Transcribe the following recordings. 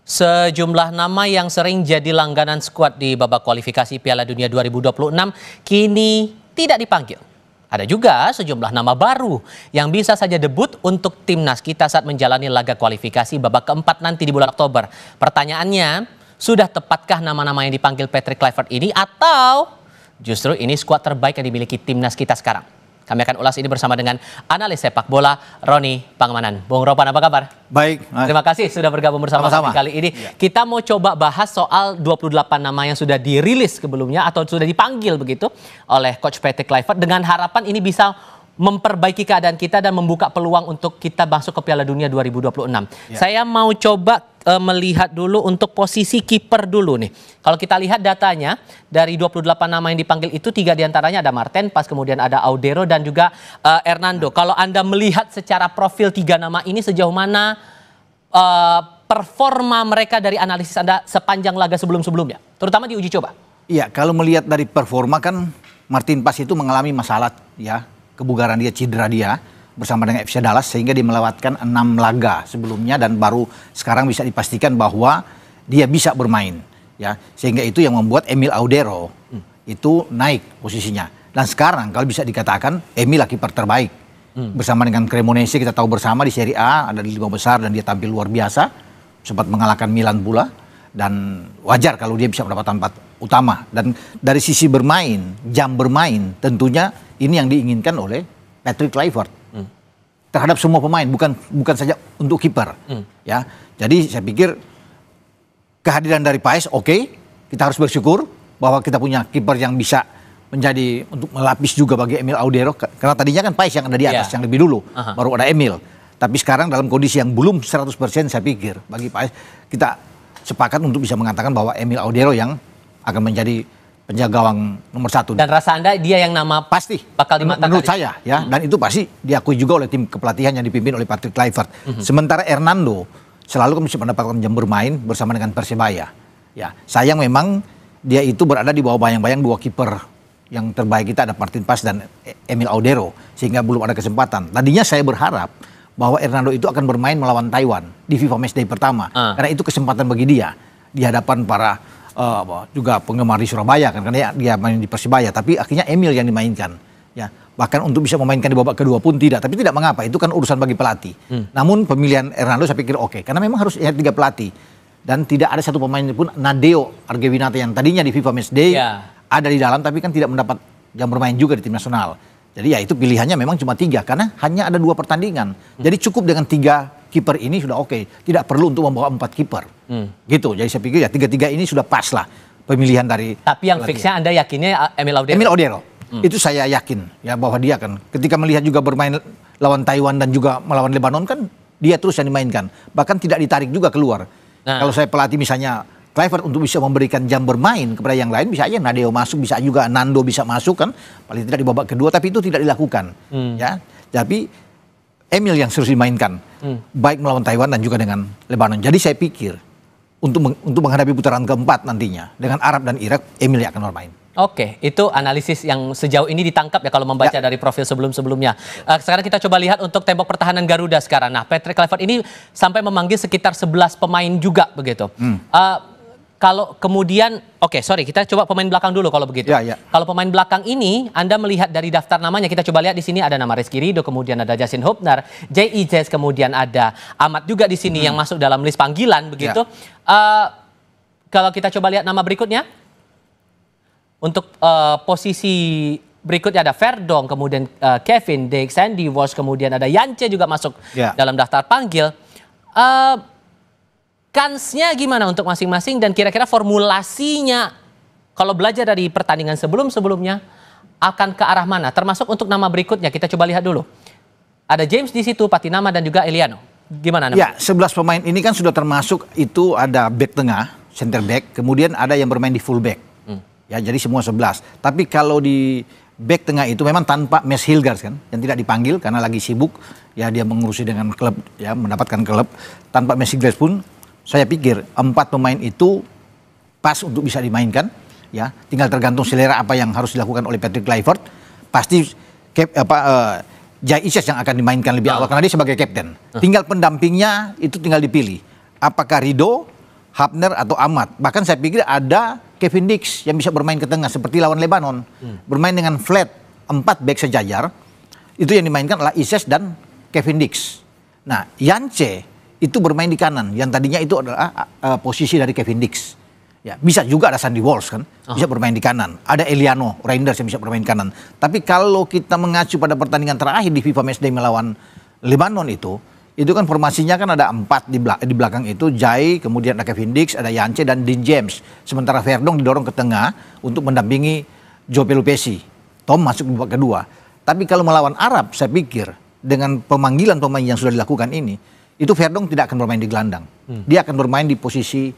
Sejumlah nama yang sering jadi langganan skuad di babak kualifikasi Piala Dunia 2026 kini tidak dipanggil. Ada juga sejumlah nama baru yang bisa saja debut untuk timnas kita saat menjalani laga kualifikasi babak keempat nanti di bulan Oktober. Pertanyaannya, sudah tepatkah nama-nama yang dipanggil Patrick Kluivert ini atau justru ini skuad terbaik yang dimiliki timnas kita sekarang? Kami akan ulas ini bersama dengan analis sepak bola Roni Pangemanan. Bung Ropan, apa kabar? Baik. Terima kasih sudah bergabung bersama kami kali ini. Ya. Kita mau coba bahas soal 28 nama yang sudah dirilis sebelumnya atau sudah dipanggil begitu oleh Coach Patrick Kluivert dengan harapan ini bisa memperbaiki keadaan kita dan membuka peluang untuk kita masuk ke Piala Dunia 2026. Ya. Saya mau coba melihat dulu untuk posisi kiper dulu nih. Kalau kita lihat datanya dari 28 nama yang dipanggil itu 3 diantaranya ada Marten, pas kemudian ada Audero dan juga Hernando. Kalau Anda melihat secara profil 3 nama ini sejauh mana performa mereka dari analisis Anda sepanjang laga sebelum-sebelumnya, terutama di uji coba? Iya, kalau melihat dari performa kan Martin Paes itu mengalami masalah ya, kebugaran dia, cedera dia bersama dengan FC Dallas sehingga dia melewatkan 6 laga sebelumnya dan baru sekarang bisa dipastikan bahwa dia bisa bermain ya, sehingga itu yang membuat Emil Audero itu naik posisinya dan sekarang kalau bisa dikatakan Emil kiper terbaik bersama dengan Cremonese. Kita tahu bersama di Serie A ada di 5 besar dan dia tampil luar biasa, sempat mengalahkan Milan pula dan wajar kalau dia bisa mendapat tempat utama. Dan dari sisi bermain, jam bermain tentunya ini yang diinginkan oleh Patrick Kluivert terhadap semua pemain, bukan saja untuk kiper. Ya, jadi saya pikir kehadiran dari Paes oke, kita harus bersyukur bahwa kita punya kiper yang bisa menjadi untuk melapis juga bagi Emil Audero, karena tadinya kan Paes yang ada di atas yang lebih dulu, baru ada Emil. Tapi sekarang dalam kondisi yang belum 100% saya pikir bagi Paes kita sepakat untuk bisa mengatakan bahwa Emil Audero yang akan menjadi penjaga gawang nomor 1. Dan rasa Anda dia yang nama pasti bakal dimatangkan menurut saya ya, dan itu pasti diakui juga oleh tim kepelatihan yang dipimpin oleh Patrick Kluivert. Sementara Hernando selalu bisa mendapatkan jam bermain bersama dengan Persebaya. Ya, sayang memang dia itu berada di bawah bayang-bayang 2 kiper yang terbaik kita, ada Martin Paes dan Emil Audero, sehingga belum ada kesempatan. Tadinya saya berharap bahwa Hernando itu akan bermain melawan Taiwan di FIFA Matchday pertama, karena itu kesempatan bagi dia di hadapan para juga penggemar di Surabaya kan, karena dia main di Persibaya, tapi akhirnya Emil yang dimainkan ya, bahkan untuk bisa memainkan di babak kedua pun tidak, tapi tidak mengapa, itu kan urusan bagi pelatih. Namun pemilihan Hernando saya pikir oke, karena memang harus 3 pelatih dan tidak ada satu pemain pun, Nadeo Argewinata yang tadinya di FIFA Matchday ada di dalam tapi kan tidak mendapat jam bermain juga di tim nasional. Jadi ya itu pilihannya memang cuma 3 karena hanya ada 2 pertandingan. Jadi cukup dengan 3 kiper ini sudah oke. Tidak perlu untuk membawa 4 kiper. Gitu. Jadi saya pikir ya 3-3 ini sudah pas lah pemilihan dari. Tapi yang fixnya Anda yakinnya Emil Audero? Emil Audero. Itu saya yakin ya bahwa dia kan ketika melihat juga bermain lawan Taiwan dan juga melawan Lebanon kan dia terus yang dimainkan. Bahkan tidak ditarik juga keluar. Kalau saya pelatih misalnya Kluivert untuk bisa memberikan jam bermain kepada yang lain, bisa aja Nadeo masuk, bisa juga Nando bisa masuk kan, paling tidak di babak kedua, tapi itu tidak dilakukan. Ya, tapi Emil yang harus dimainkan, baik melawan Taiwan dan juga dengan Lebanon. Jadi saya pikir untuk menghadapi putaran keempat nantinya dengan Arab dan Irak, Emil yang akan bermain. Oke, itu analisis yang sejauh ini ditangkap ya kalau membaca dari profil sebelum-sebelumnya. Sekarang kita coba lihat untuk tembok pertahanan Garuda sekarang. Nah, Patrick Kluivert ini sampai memanggil sekitar 11 pemain juga begitu. Kalau kemudian, kita coba pemain belakang dulu kalau begitu. Kalau pemain belakang ini, Anda melihat dari daftar namanya, kita coba lihat di sini ada nama Rizky Ridho, kemudian ada Justin Hubner, J.I. Jazz, kemudian ada Ahmad juga di sini yang masuk dalam list panggilan begitu. Kalau kita coba lihat nama berikutnya, untuk posisi berikutnya ada Verdong, kemudian Kevin, Dijk, Sandy Walsh, kemudian ada Yance juga masuk dalam daftar panggil. Kansnya gimana untuk masing-masing dan kira-kira formulasinya kalau belajar dari pertandingan sebelum-sebelumnya akan ke arah mana? Termasuk untuk nama berikutnya kita coba lihat dulu. Ada James di situ, Patinama dan juga Eliano. Gimana? Ya, 11 pemain ini kan sudah termasuk itu ada back tengah, center back, kemudian ada yang bermain di full back. Ya, jadi semua 11. Tapi kalau di back tengah itu memang tanpa Mes Hilgers kan, yang tidak dipanggil karena lagi sibuk ya, dia mengurusi dengan klub ya, mendapatkan klub. Tanpa Mes Hilgers pun saya pikir 4 pemain itu pas untuk bisa dimainkan ya, tinggal tergantung selera apa yang harus dilakukan oleh Patrick Kluivert. Pasti Jai Isyas yang akan dimainkan lebih awal karena dia sebagai kapten. Tinggal pendampingnya itu tinggal dipilih. Apakah Ridho, Hapner atau Ahmad. Bahkan saya pikir ada Kevin Dix yang bisa bermain ke tengah seperti lawan Lebanon. Bermain dengan flat 4 back sejajar. Itu yang dimainkan adalah Ises dan Kevin Dix. Nah, Yance itu bermain di kanan. Yang tadinya itu adalah posisi dari Kevin Dix. Ya, bisa juga ada Sandy Walsh kan, bisa bermain di kanan. Ada Eliano Reinders yang bisa bermain di kanan. Tapi kalau kita mengacu pada pertandingan terakhir di FIFA Matchday melawan Lebanon itu kan formasinya kan ada 4 di belakang itu, Jai, kemudian ada Kevin Dix, ada Yance dan Dean James. Sementara Verdong didorong ke tengah untuk mendampingi Joe Pelupessy. Tom masuk di babak kedua. Tapi kalau melawan Arab, saya pikir dengan pemanggilan pemain yang sudah dilakukan ini, itu Verdong tidak akan bermain di gelandang. Dia akan bermain di posisi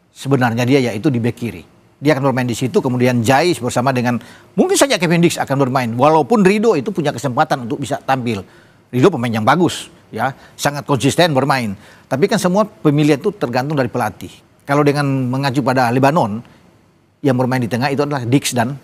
sebenarnya dia, yaitu di bek kiri. Dia akan bermain di situ, kemudian Jai bersama dengan mungkin saja Kevin Dix akan bermain. Walaupun Rido itu punya kesempatan untuk bisa tampil. Rido pemain yang bagus, ya, sangat konsisten bermain. Tapi kan semua pemilihan itu tergantung dari pelatih. Kalau dengan mengacu pada Lebanon, yang bermain di tengah itu adalah Dix dan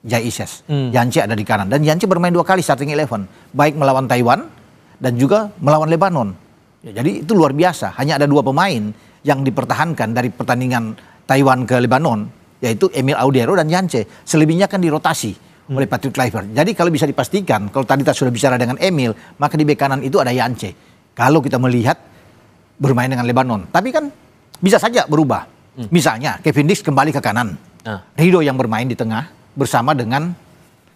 Jai Ises. Yance ada di kanan. Dan Yance bermain 2 kali starting 11. Baik melawan Taiwan dan juga melawan Lebanon. Ya, jadi itu luar biasa. Hanya ada 2 pemain yang dipertahankan dari pertandingan Taiwan ke Lebanon, yaitu Emil Audero dan Yance. Selebihnya kan dirotasi oleh Patrick Kluivert. Jadi kalau bisa dipastikan, kalau tadi kita sudah bicara dengan Emil, maka di bek kanan itu ada Yance. Kalau kita melihat bermain dengan Lebanon. Tapi kan bisa saja berubah. Misalnya Kevin Dix kembali ke kanan. Rido yang bermain di tengah bersama dengan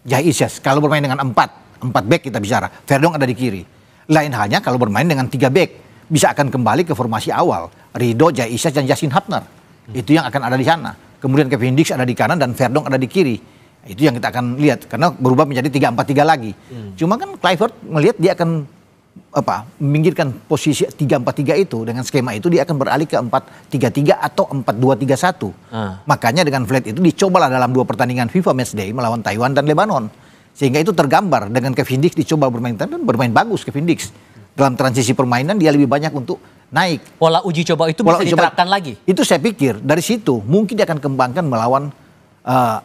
Jai Ises. Kalau bermain dengan 4 back kita bicara. Verdong ada di kiri. Lain halnya kalau bermain dengan 3 back. Bisa akan kembali ke formasi awal. Rido, Jai Ises dan Yasin Hapner. Itu yang akan ada di sana. Kemudian Kevin Dix ada di kanan dan Verdong ada di kiri. Itu yang kita akan lihat karena berubah menjadi 3-4-3 lagi. Cuma kan Kluivert melihat dia akan meminggirkan posisi 3-4-3 itu dengan skema itu dia akan beralih ke 4-3-3 atau 4-2-3-1. Makanya dengan flat itu dicobalah dalam 2 pertandingan FIFA Matchday melawan Taiwan dan Lebanon. Sehingga itu tergambar dengan Kevin Dix dicoba bermain dan bermain bagus Kevin Dix. Dalam transisi permainan dia lebih banyak untuk naik. Pola uji coba itu bisa diterapkan lagi. Itu saya pikir dari situ mungkin dia akan kembangkan melawan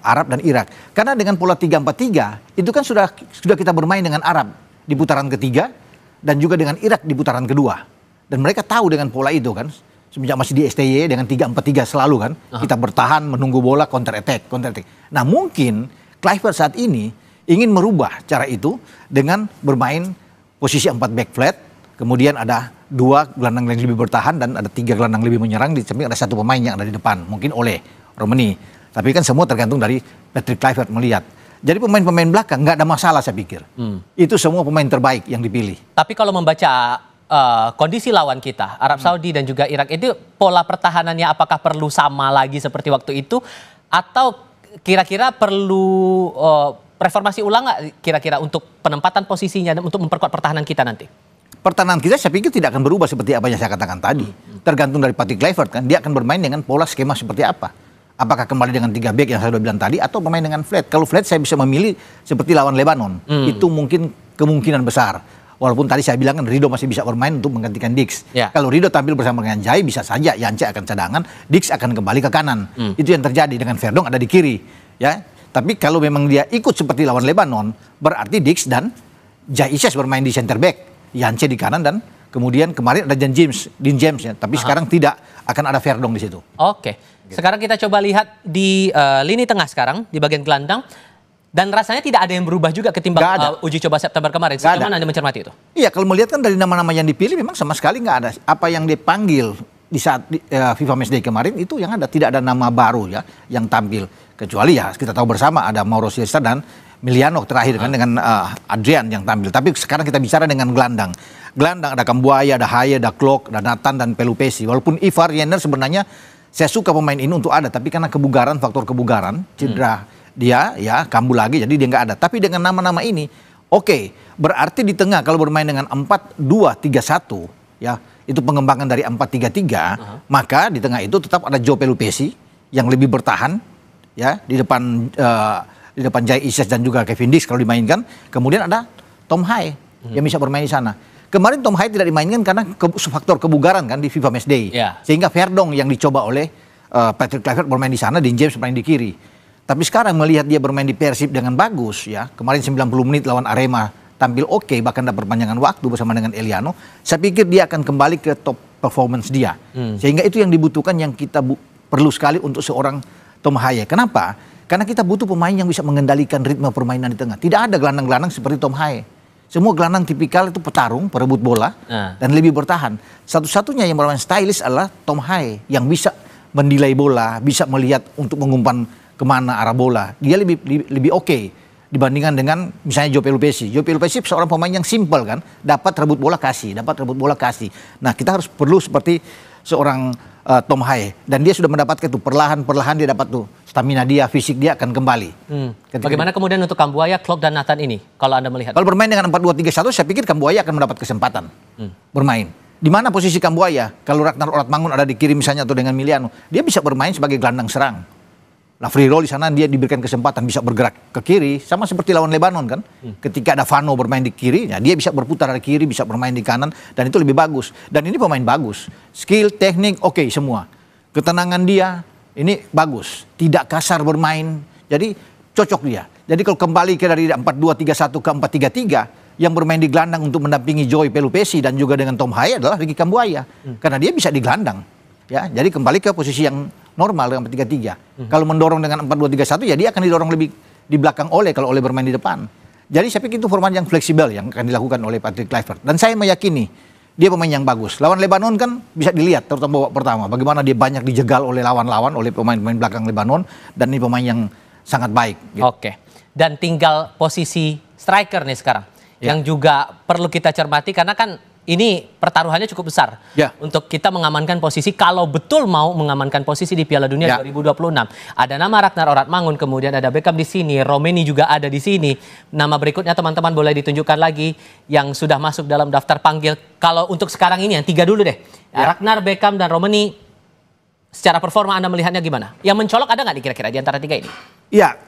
Arab dan Irak. Karena dengan pola 3-4-3 itu kan sudah kita bermain dengan Arab di putaran ketiga dan juga dengan Irak di putaran kedua. Dan mereka tahu dengan pola itu kan. Semenjak masih di STY dengan 3-4-3 selalu kan. Kita bertahan menunggu bola counter attack. Nah mungkin Kluivert saat ini ingin merubah cara itu dengan bermain posisi 4 back flat. Kemudian ada 2 gelandang yang lebih bertahan dan ada 3 gelandang lebih menyerang. Di samping ada 1 pemain yang ada di depan. Mungkin oleh Romani. Tapi kan semua tergantung dari Patrick Kluivert melihat. Jadi pemain-pemain belakang nggak ada masalah saya pikir. Itu semua pemain terbaik yang dipilih. Tapi kalau membaca kondisi lawan kita, Arab Saudi dan juga Irak, itu pola pertahanannya apakah perlu sama lagi seperti waktu itu? Atau kira-kira perlu reformasi ulang nggak kira-kira untuk penempatan posisinya dan untuk memperkuat pertahanan kita nanti? Pertahanan kita saya pikir tidak akan berubah seperti apa yang saya katakan tadi. Tergantung dari Patrick Kluivert kan. Dia akan bermain dengan pola skema seperti apa. Apakah kembali dengan 3 back yang saya sudah bilang tadi atau bermain dengan flat. Kalau flat saya bisa memilih seperti lawan Lebanon. Itu mungkin kemungkinan besar. Walaupun tadi saya bilang kan Rido masih bisa bermain untuk menggantikan Dix. Kalau Rido tampil bersama dengan Jai bisa saja Yance akan cadangan, Dix akan kembali ke kanan. Itu yang terjadi dengan Verdong ada di kiri. Ya. Tapi kalau memang dia ikut seperti lawan Lebanon, berarti Dix dan Jai Ises bermain di center back, Yance di kanan dan kemudian kemarin ada Dean James ya. Tapi sekarang tidak akan ada Verdong di situ. Oke. Sekarang kita coba lihat di lini tengah sekarang, di bagian gelandang. Dan rasanya tidak ada yang berubah juga ketimbang uji coba September kemarin. Bagaimana Anda mencermati itu? Iya, kalau melihat kan dari nama-nama yang dipilih memang sama sekali nggak ada. Apa yang dipanggil di saat FIFA Matchday kemarin itu yang ada. Tidak ada nama baru ya yang tampil. Kecuali ya kita tahu bersama ada Mauro Siesta dan Miliano terakhir kan dengan Adrian yang tampil. Tapi sekarang kita bicara dengan gelandang. Gelandang ada Kambuaya, ada Haye, ada Klok, ada Nathan dan Pelupessy. Walaupun Ivar Jenner sebenarnya saya suka pemain ini untuk ada, tapi karena kebugaran, faktor kebugaran, cedera dia ya kambuh lagi, jadi dia nggak ada. Tapi dengan nama-nama ini, oke, berarti di tengah kalau bermain dengan 4-2-3-1, ya itu pengembangan dari 4-3-3, maka di tengah itu tetap ada Joe Pelupessy yang lebih bertahan, ya di depan Jai Ises dan juga Kevin Dix kalau dimainkan. Kemudian ada Tom Haye yang bisa bermain di sana. Kemarin Tom Haye tidak dimainkan karena faktor kebugaran kan di FIFA Matchday. Sehingga Verdong yang dicoba oleh Patrick Kluivert bermain di sana, Dean James bermain di kiri. Tapi sekarang melihat dia bermain di Persib dengan bagus ya. Kemarin 90 menit lawan Arema tampil oke, bahkan dapat perpanjangan waktu bersama dengan Eliano. Saya pikir dia akan kembali ke top performance dia. Sehingga itu yang dibutuhkan, yang kita perlu sekali untuk seorang Tom Haye. Kenapa? Karena kita butuh pemain yang bisa mengendalikan ritme permainan di tengah. Tidak ada gelandang-gelandang seperti Tom Haye. Semua gelandang tipikal itu petarung, perebut bola, dan lebih bertahan. Satu-satunya yang bermain stylish adalah Tom Haye, yang bisa menilai bola, bisa melihat untuk mengumpan kemana arah bola. Dia lebih oke dibandingkan dengan misalnya Joe Pelupessy. Joe Pelupessy seorang pemain yang simpel kan, dapat rebut bola kasih. Nah, kita harus perlu seperti seorang Tom Haye, dan dia sudah mendapatkan itu, perlahan-perlahan dia dapat tuh stamina dia, fisik dia akan kembali. Bagaimana kemudian untuk Kambuaya, Klok dan Nathan ini kalau Anda melihat? Kalau bermain dengan 4-2-3-1, saya pikir Kambuaya akan mendapat kesempatan bermain. Di mana posisi Kambuaya? Kalau Ragnar Oratmangun ada di kiri misalnya atau dengan Miliano, dia bisa bermain sebagai gelandang serang. Lafri Roll di sana dia diberikan kesempatan bisa bergerak ke kiri, sama seperti lawan Lebanon kan. Ketika ada Vano bermain di kiri, ya dia bisa berputar dari kiri, bisa bermain di kanan, dan itu lebih bagus. Dan ini pemain bagus, skill, teknik, oke semua. Ketenangan dia ini bagus, tidak kasar bermain, jadi cocok dia. Jadi kalau kembali ke dari 4-2-3-1 ke 4-3-3, yang bermain di gelandang untuk mendampingi Joe Pelupessy dan juga dengan Tom Haye adalah Ricky Kambuaya, karena dia bisa di gelandang. Ya, jadi kembali ke posisi yang normal dengan 4-3-3. Kalau mendorong dengan 4-2-3-1, ya dia akan didorong lebih di belakang kalau Ole bermain di depan. Jadi saya pikir itu format yang fleksibel yang akan dilakukan oleh Patrick Kluivert. Dan saya meyakini dia pemain yang bagus. Lawan Lebanon kan bisa dilihat, terutama babak pertama, bagaimana dia banyak dijegal oleh lawan-lawan, oleh pemain-pemain belakang Lebanon, dan ini pemain yang sangat baik. Gitu. Oke. Dan tinggal posisi striker nih sekarang, yang juga perlu kita cermati karena kan ini pertaruhannya cukup besar untuk kita mengamankan posisi, kalau betul mau mengamankan posisi di Piala Dunia 2026. Ada nama Ragnar Oratmangun, kemudian ada Beckham di sini, Romeni juga ada di sini. Nama berikutnya teman-teman boleh ditunjukkan lagi yang sudah masuk dalam daftar panggil. Kalau untuk sekarang ini yang 3 dulu deh. Ragnar, Beckham, dan Romeni, secara performa Anda melihatnya gimana? Yang mencolok ada nggak kira-kira di antara 3 ini? Ya,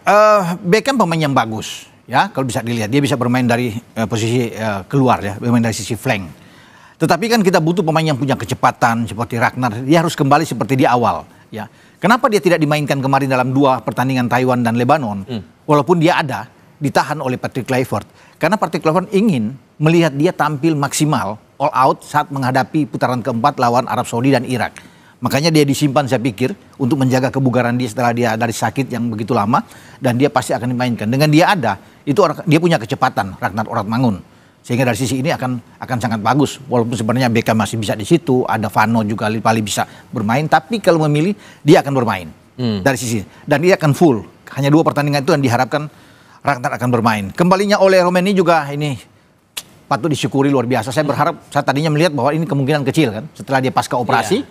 Beckham pemain yang bagus. Ya, kalau bisa dilihat dia bisa bermain dari posisi keluar ya, bermain dari sisi flank. Tetapi kan kita butuh pemain yang punya kecepatan seperti Ragnar. Dia harus kembali seperti di awal. Ya, kenapa dia tidak dimainkan kemarin dalam 2 pertandingan Taiwan dan Lebanon? Walaupun dia ada, ditahan oleh Patrick Kluivert. Karena Patrick Kluivert ingin melihat dia tampil maksimal all out saat menghadapi putaran keempat lawan Arab Saudi dan Irak. Makanya dia disimpan saya pikir untuk menjaga kebugaran dia setelah dia dari sakit yang begitu lama, dan dia pasti akan dimainkan. Dengan dia ada, itu dia punya kecepatan Ragnar Oratmangun. Sehingga dari sisi ini akan sangat bagus. Walaupun sebenarnya Beckham masih bisa di situ, ada Vano juga paling bisa bermain, tapi kalau memilih dia akan bermain dari sisi, dan dia akan full. Hanya 2 pertandingan itu yang diharapkan Ragnar akan bermain. Kembalinya oleh Romeni juga ini patut disyukuri, luar biasa. Saya berharap, saya tadinya melihat bahwa ini kemungkinan kecil kan setelah dia pasca operasi,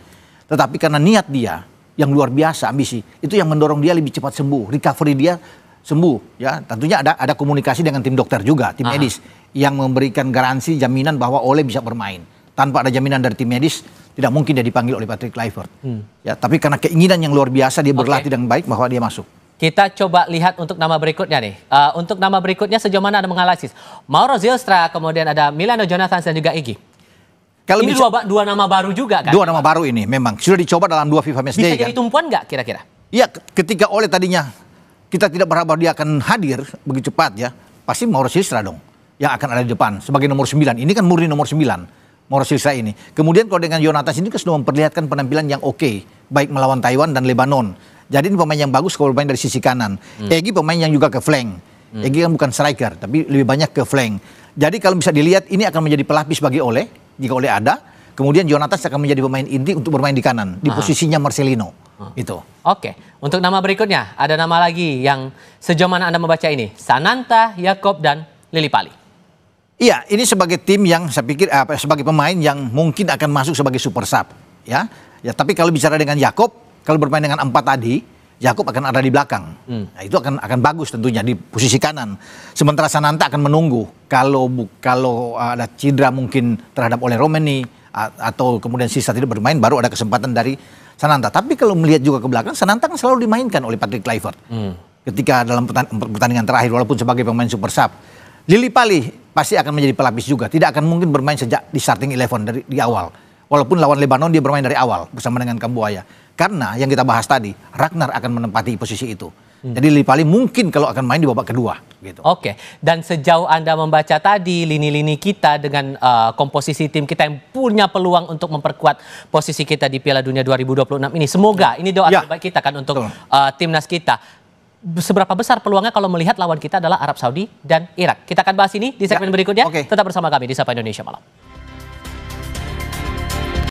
tetapi karena niat dia yang luar biasa, ambisi, itu yang mendorong dia lebih cepat sembuh, recovery dia sembuh. Ya, tentunya ada komunikasi dengan tim dokter juga, tim medis, yang memberikan garansi, jaminan bahwa Ole bisa bermain. Tanpa ada jaminan dari tim medis, tidak mungkin dia dipanggil oleh Patrick Kluivert. Ya, tapi karena keinginan yang luar biasa, dia berlatih dengan baik bahwa dia masuk. Kita coba lihat untuk nama berikutnya nih. Untuk nama berikutnya sejauh mana Anda menganalisis? Mauro Zylstra, kemudian ada Milano Jonathan dan juga Egy. Kalau ini dua nama baru juga kan? 2 nama baru ini memang sudah dicoba dalam 2 FIFA Matchday. Bisa jadi tumpuan nggak kira-kira? Iya, ketika Ole tadinya kita tidak berharap dia akan hadir begitu cepat ya, pasti Mauro Zylstra dong yang akan ada di depan sebagai nomor 9. Ini kan murni nomor 9, Mauro Zylstra ini. Kemudian kalau dengan Jonathan ini kan sudah memperlihatkan penampilan yang oke, baik melawan Taiwan dan Lebanon. Jadi ini pemain yang bagus kalau bermain dari sisi kanan. Egy pemain yang juga ke flank. Egy kan bukan striker, tapi lebih banyak ke flank. Jadi kalau bisa dilihat ini akan menjadi pelapis bagi Ole, jika Ole ada. Kemudian Jonathan akan menjadi pemain inti untuk bermain di kanan, di posisinya Marcelino. Itu. Oke, untuk nama berikutnya ada nama lagi yang sejauh mana Anda membaca ini? Sananta, Jakob, dan Lillipali. Iya, ini sebagai tim yang saya pikir sebagai pemain yang mungkin akan masuk sebagai super sub, ya. Ya, tapi kalau bicara dengan Jakob, kalau bermain dengan 4 tadi, Jakob akan ada di belakang. Nah, itu akan bagus tentunya di posisi kanan. Sementara Sananta akan menunggu kalau ada cedera mungkin terhadap oleh Romeni atau kemudian sisa tidak bermain, baru ada kesempatan dari Sananta. Tapi kalau melihat juga ke belakang, Sananta kan selalu dimainkan oleh Patrick Kluivert. Ketika dalam pertandingan terakhir walaupun sebagai pemain super sub. Lillipali pasti akan menjadi pelapis juga, tidak akan mungkin bermain sejak di starting 11 di awal. Walaupun lawan Lebanon dia bermain dari awal bersama dengan Kambuaya. Karena yang kita bahas tadi, Ragnar akan menempati posisi itu. Jadi Lillipali mungkin kalau akan main di babak kedua gitu. Oke, dan sejauh Anda membaca tadi lini-lini kita dengan komposisi tim kita yang punya peluang untuk memperkuat posisi kita di Piala Dunia 2026 ini. Semoga ini doa terbaik kita kan untuk timnas kita. Seberapa besar peluangnya kalau melihat lawan kita adalah Arab Saudi dan Irak? Kita akan bahas ini di segmen berikutnya. Tetap bersama kami di Sapa Indonesia Malam.